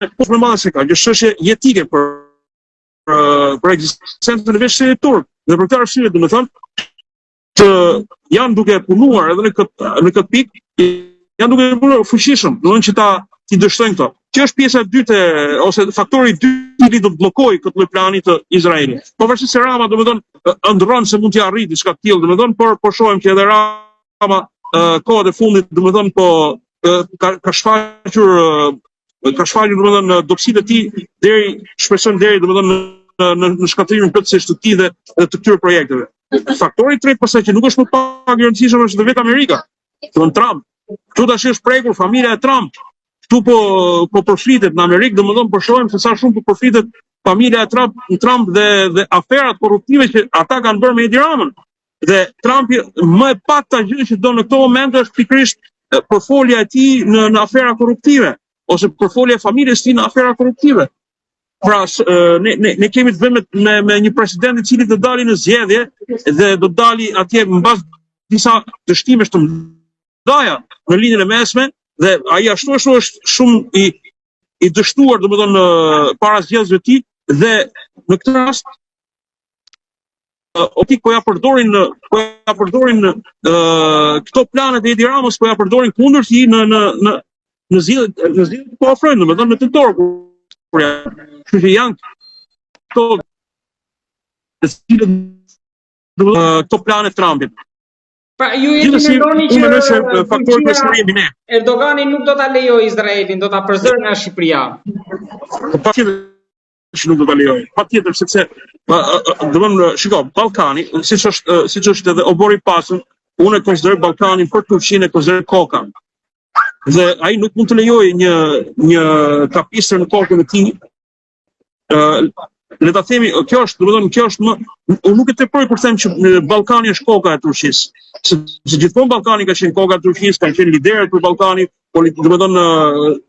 më madhe se ka, është çështje jetike për ekzistencën e vetë turk. Dhe për këtë arsye, domethënë, janë duke punuar edhe në këtë pikë, janë duke punuar fuqishëm, domethënë që ti dështojnë këto. Që është pjesa e dytë ose faktori i dytë i do të bllokojë këtë lloj plani të Izraelit. Pavarësisht se Rama domethënë ëndrron se mund t'i arrijë diçka të tillë, domethënë, por shohim që edhe Rama kohët e fundit domethënë ka shfaqur domethënë dobësitë e tij deri domethënë në shkatrimin plotësisht të tij dhe të këtyre projekteve. Faktori i tretë pastaj që nuk është më pak i rëndësishëm është vetë Amerika. Domethënë Trump. Këtu tash është prekur familja e Trump. Këtu po përflitet në Amerikë, domethënë po shohim se sa shumë po përflitet familja e Trump dhe aferat korruptive që ata kanë bërë me Edi Ramën. Dhe Trumpi më e pakta gjë që do në këto momente është pikërisht përfolja e tij në afera korruptive ose përfolja e familjes së tij në afera korruptive. Pra ne kemi të bëjmë me një president i cili do dali në zgjedhje dhe do dali atje mbas disa dështimesh të mëdha në linjën e mesme dhe ai ashtu është shumë i dështuar domethënë para zgjedhjeve të tij dhe në këtë rast optik po ja përdorin këto planet e Edi Ramës po ja përdorin kundër tij në zgjedhjet po ofrojnë domethënë në tetor kështu që janë këto planet Trumpit. Pra ju e mendoni që Erdogani nuk do ta lejojë Izraelin, do ta përzërë nga Shqipëria. Patjetër që nuk do ta lejojë. Patjetër sepse domethënë shiko, Ballkani, siç është edhe obori i pasur, unë e konsideroj Ballkanin për Turqinë e konsideroj kokën. Dhe ai nuk mund të lejojë një kapistër në kokën e tij. Le ta themi, kjo është më unë nuk e tepëroj kur them që Ballkani është koka e Turqisë. Se gjithmonë Ballkani ka qenë koka e Turqisë, kanë qenë liderët për Ballkanin, domethënë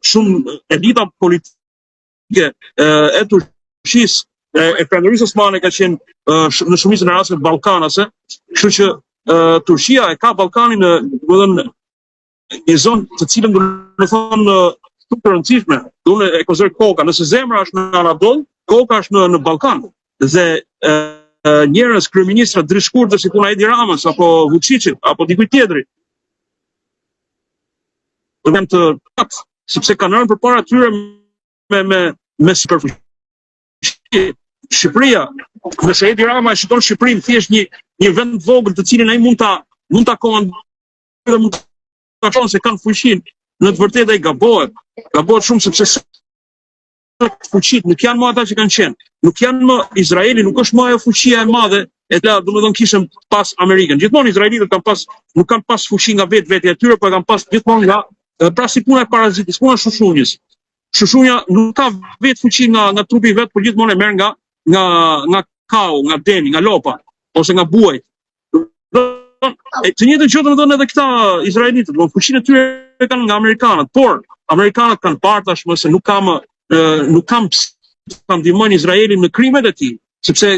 shumë elita politike e Turqisë, e Perëndimit Osmane ka qenë në shumicën e rasteve ballkanase, kështu që Turqia e ka Ballkanin domethënë një zonë të cilën domethënë shumë të rëndësishme. Unë e konsideroj koka, nëse zemra është në Anadol, koka është në Ballkan. Dhe njerëz kryeministra drejtshkurtër si puna Edi Ramës apo Vučićit apo dikujt tjetri. Do të them sepse kanë rënë përpara tyre me superfuqi. Shqipëria, nëse Edi Rama e shikon Shqipërinë thjesht një vend të vogël të cilin ai mund ta komandojë dhe mund ta thonë se kanë fuqinë, në të vërtetë ai gabohet shumë sepse fuqit nuk janë më ata që kanë qenë. Nuk janë më Izraeli, nuk është më ajo fuqia e madhe e cila domethënë kishën pas Amerikën. Gjithmonë izraelitët nuk kanë pas fuqi nga vetvetja e tyre, por kanë pas gjithmonë nga pra si puna e parazitit, puna e shushunjës. Shushunja nuk ka vetë fuqi nga trupi i vet, por gjithmonë e merr nga kau, nga deni, nga lopa ose nga buajt. Të njëjtën gjë domethënë edhe këta izraelitët, fuqinë e tyre kanë nga amerikanët, por amerikanët kanë parë tashmë se nuk kam ndihmojnë Izraelin në krimet e tij, sepse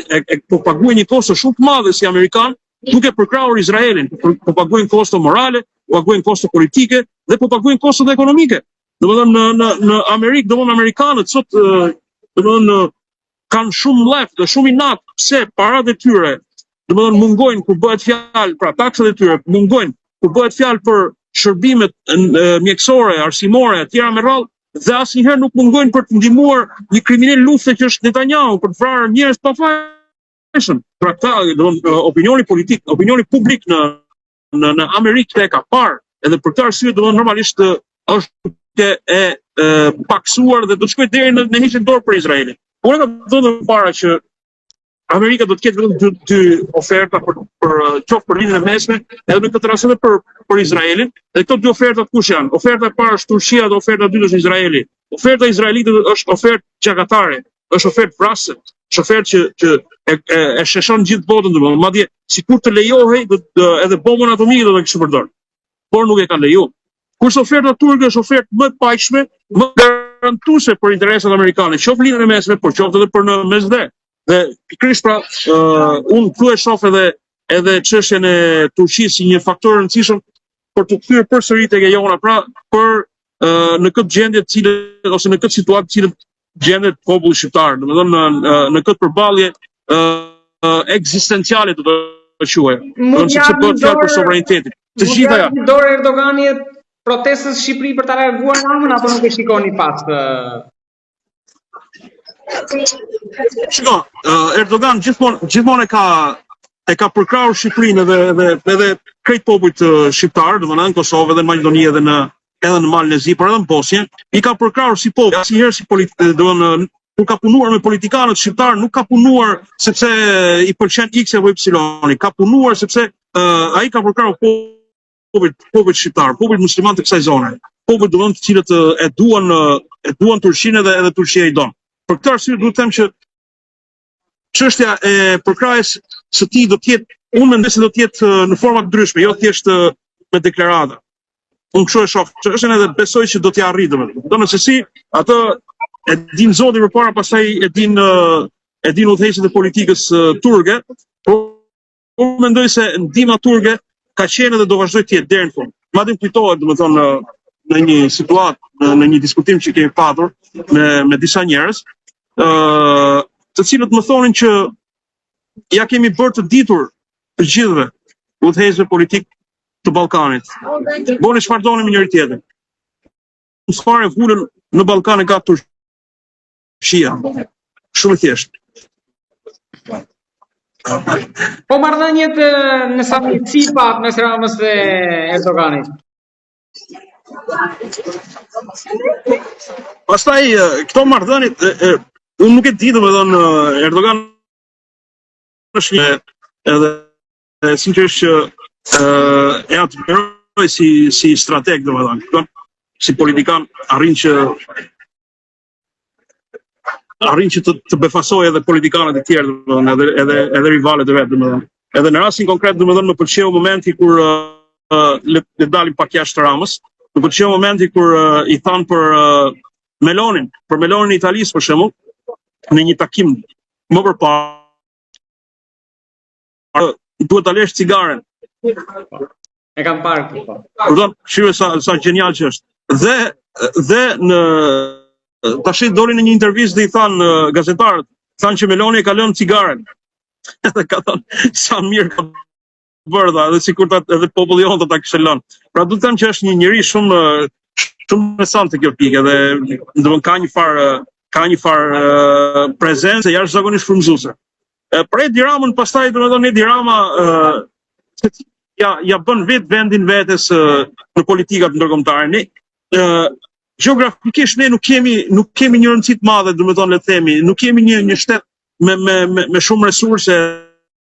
po paguajnë një kosto shumë të madhe si amerikan, duke përkrahur Izraelin, po paguajnë kosto morale, po paguajnë kosto politike dhe po paguajnë kosto ekonomike. Domethënë në Amerikë, domethënë amerikanët sot domethënë kanë shumë left dhe shumë inat, pse parat e tyre domethënë mungojnë kur bëhet fjalë, pra taksat e tyre mungojnë kur bëhet fjalë për shërbimet mjekësore, arsimore, etj. Me radhë, dhe asnjëherë nuk mungojnë për të ndihmuar një kriminal lufte që është Netanyahu për të vrarë njerëz pa fajshëm. Pra këta opinioni politik, opinioni publik në Amerikë e ka parë, edhe për këtë arsye domethënë normalisht është paksuar dhe do të shkojë deri në hiqjen dorë për Izraelin. Unë kam thënë para që Amerika do të ketë vetëm dy oferta për qoftë për linjën e mesme, edhe në këtë rast edhe për Izraelin. Dhe këto dy oferta kush janë? Oferta e parë është Turqia dhe oferta e dytë është Izraeli. Oferta izraelite është ofertë gjagatare, është ofertë vrasë, është ofertë që e sheshon gjithë botën domosdoshmë. Madje sikur të lejohej edhe bombën atomike do ta kishte përdorur. Por nuk e kanë lejuar. Kurse oferta turke është ofertë më të paqshme, më garantuese për interesat amerikane, qoftë linjën e mesme, por qoftë edhe për në mesdhe. Dhe pikërisht pra unë këtu e shoh edhe çështjen e Turqisë si një faktor rëndësishëm për të kthyer përsëri tek e jona, pra për në këtë gjendje ose në këtë situatë cilët gjendet populli shqiptar, domethënë në këtë përballje ekzistenciale do të quaj. Sepse bëhet fjalë për sovranitetin. Të gjitha janë. Dorë Erdogani protestës Shqipëri për ta larguar Ramën apo nuk e shikoni pas? Shiko, Erdogan gjithmonë e ka përkrahur Shqipërinë edhe krejt popujt shqiptar, domethënë në Kosovë edhe në Maqedoni edhe në Malnezi, por edhe në Bosnjë, i ka përkrahur si popull, asnjëherë si domethënë kur ka punuar me politikanët shqiptar, nuk ka punuar sepse i pëlqen X apo Y, ka punuar sepse ai ka përkrahur popujt shqiptar, popujt musliman të kësaj zone, popujt domethënë të cilët e duan Turqinë edhe Turqia i don. Për këtë arsye duhet të them që çështja e përkrahjes së tij do të jetë, unë mendoj se do të jetë në forma të ndryshme, jo thjesht me deklarata. Unë kështu e shoh çështën edhe besoj që do t'i arrijë domethënë. Do nëse si atë e din zoti përpara, pastaj e din udhëheqësit e politikës turke, por unë mendoj se ndihma turke ka qenë dhe do vazhdoj të jetë deri në fund. Madje kujtohet domethënë në një situatë, në një diskutim që kemi patur me disa njerëz, të cilët më thonin që ja kemi bërë të ditur të gjithëve udhëheqësve politik të Ballkanit. Bëni çfarë doni me njëri tjetrin. Fare vulën në Ballkan e ka Turqia. Shumë thjesht. Po marrëdhëniet në samitësi pat mes Ramës dhe Erdoganit. Pastaj këto marrëdhënie unë nuk e di domethënë Erdogan është një edhe sinqerisht që e admiroj si strateg domethënë, si politikan arrin që të befasojë edhe politikanët e tjerë domethënë edhe rivalet e vet domethënë. Edhe në rastin konkret domethënë më pëlqeu momenti kur le dalim pak jashtë Ramës. Më pëlqeu momenti kur i than për Melonin e Italisë për shembull, në një takim më përpara. Duhet ta lesh cigaren. E kam parë këtu. Kupton? Shive sa genial që është. Dhe në tash doli në një intervistë dhe i than gazetarët, thanë që Meloni e ka lënë cigaren. Edhe ka thënë sa mirë ka bërë dha, edhe sikur edhe populli jonë ta kishte lënë. Pra duhet të them që është një njerëz shumë interesante kjo pikë dhe domethënë ka një farë prezencë jashtëzakonisht frymëzuese. Për Edi Ramën pastaj domethënë Edi Rama ja bën vetë vendin vetes në politikat ndërkombëtare. Ne gjeografikisht ne nuk kemi një rëndësi të madhe, domethënë le të themi, nuk kemi një shtet me shumë resurse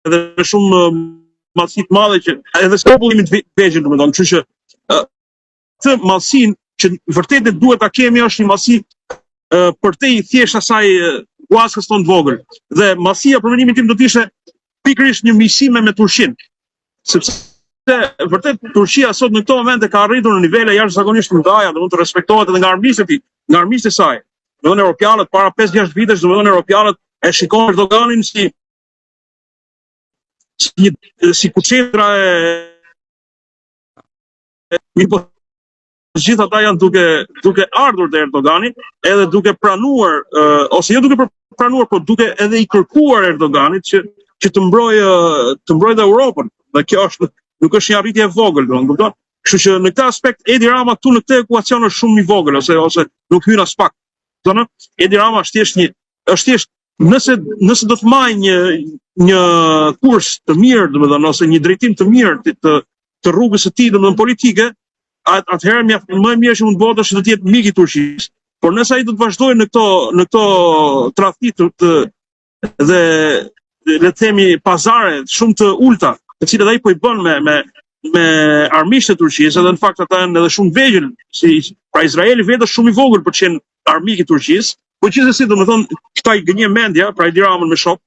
dhe me shumë mallësi të madhe që edhe populli të vegjël domethënë, kështu që këtë mallësinë që vërtet duhet ta kemi është një mallësi për te i thjesht asaj guaskës tonë të vogël. Dhe mallësia për mendimin tim do të ishte pikërisht një miqësi me Turqinë. Sepse vërtet Turqia sot në këto momente ka arritur në nivele jashtëzakonisht të mëdha, do të respektohet edhe nga armiqtë e saj. Domethënë europianët para 5-6 vitesh, domethënë europianët e shikojnë Erdoganin si kuçetra gjithë ata janë duke ardhur te Erdogani edhe duke pranuar ose jo duke pranuar, por duke edhe i kërkuar Erdoganit që të mbrojë dhe Europën. Dhe kjo nuk është një arritje e vogël, kupton? Kështu që në këtë aspekt Edi Rama këtu në këtë ekuacion është shumë i vogël ose nuk hyn as pak. Domethënë Edi Rama është thjesht nëse do të marrë një kurs të mirë, domethënë ose një drejtim të mirë të rrugës së tij domethënë politike, atëherë më mirë që mund bëhet është të jetë mik i Turqisë. Por nëse ai do të vazhdojë në këto tradhti dhe le të themi pazare shumë të ulta, të cilat ai po i bën me armiqtë e Turqisë, edhe në fakt ata janë edhe shumë vegjël, pra Izraeli vetë është shumë i vogël për të qenë armik i Turqisë, por gjithsesi domethënë këta i gënjen mendja, pra Edi Ramën me shok,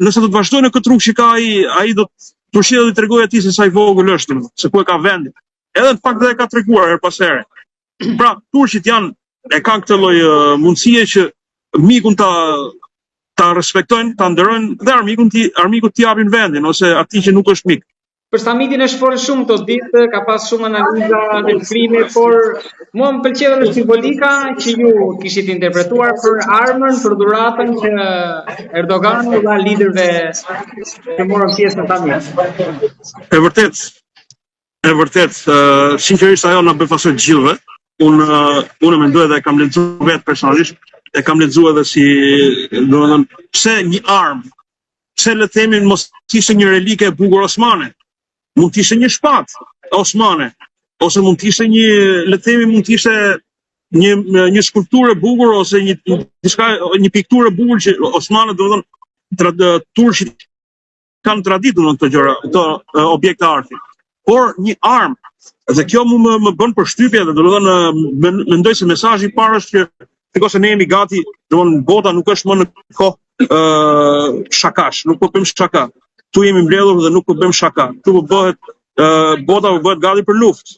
nëse do të vazhdojë në këtë rrugë që ka ai Turqia do t'i tregojë atij se sa i vogël është, se ku e ka vendin. Edhe në fakt dhe ka treguar her pas here. Pra, turqit e kanë këtë lloj mundësie që mikun ta respektojnë, ta nderojnë dhe armikut t'i japin vendin ose atij që nuk është mik. Për samitin është folur shumë këto ditë, ka pas shumë analiza dhe shkrime, por mua më pëlqeu edhe simbolika që ju kishit interpretuar për armën, për dhuratën që Erdogan u dha liderëve që morën pjesë në summit. E vërtet, sinqerisht ajo na befasoi gjithëve. Unë mendoj dhe e kam lexuar vetë personalisht, e kam lexuar edhe si, domethënë, pse një armë, pse le të themi mos ishte një relike e bukur osmane. Mund të ishte një shpatë osmane, ose mund të ishte le të themi mund të ishte një skulpturë e bukur ose një pikturë e bukur që osmanët, domethënë, turqit kanë traditë në këto gjëra, këto objekte arti. Por një armë, dhe kjo më bën përshtypje dhe domethënë mendoj se mesazhi i parë është që sikurse ne jemi gati, domethënë bota nuk është më në kohë shakash, nuk po bëjmë shaka. Tu jemi mbledhur dhe nuk po bëjmë shaka. Tu bota po bëhet gati për luftë.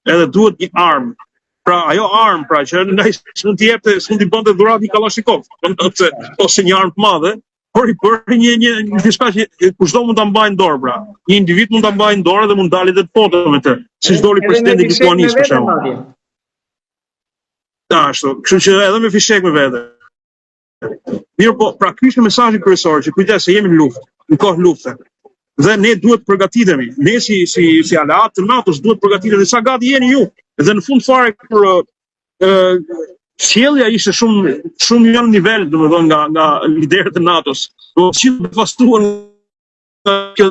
Edhe duhet një armë. Pra ajo armë, pra që ndaj s'mund t'i jepte, s'mund t'i bënte dhuratë një Kalashnikov, ose një armë të madhe, por i bëri një diçka që kushdo mund ta mbajë në dorë, pra. Një individ mund ta mbajë në dorë dhe mund dalë të foto me të, siç doli presidenti Lituanisë për shembull. Ashtu, kështu që edhe me fishek me vete. Mirë po, pra ky është mesazhi kryesor, që kujdes se jemi në luftë, në kohë lufte. Dhe ne duhet përgatitemi. Ne si aleat të NATO-s duhet përgatitemi. Sa gati jeni ju? Dhe në fund fare kur sjellja ishte shumë në nivel, domethënë nga liderët e NATO-s. Do të devastuan kjo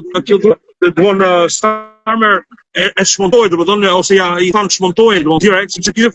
Starmer e shmontoi, domethënë ose ja i thanë shmontoi, domethënë direkt sepse kjo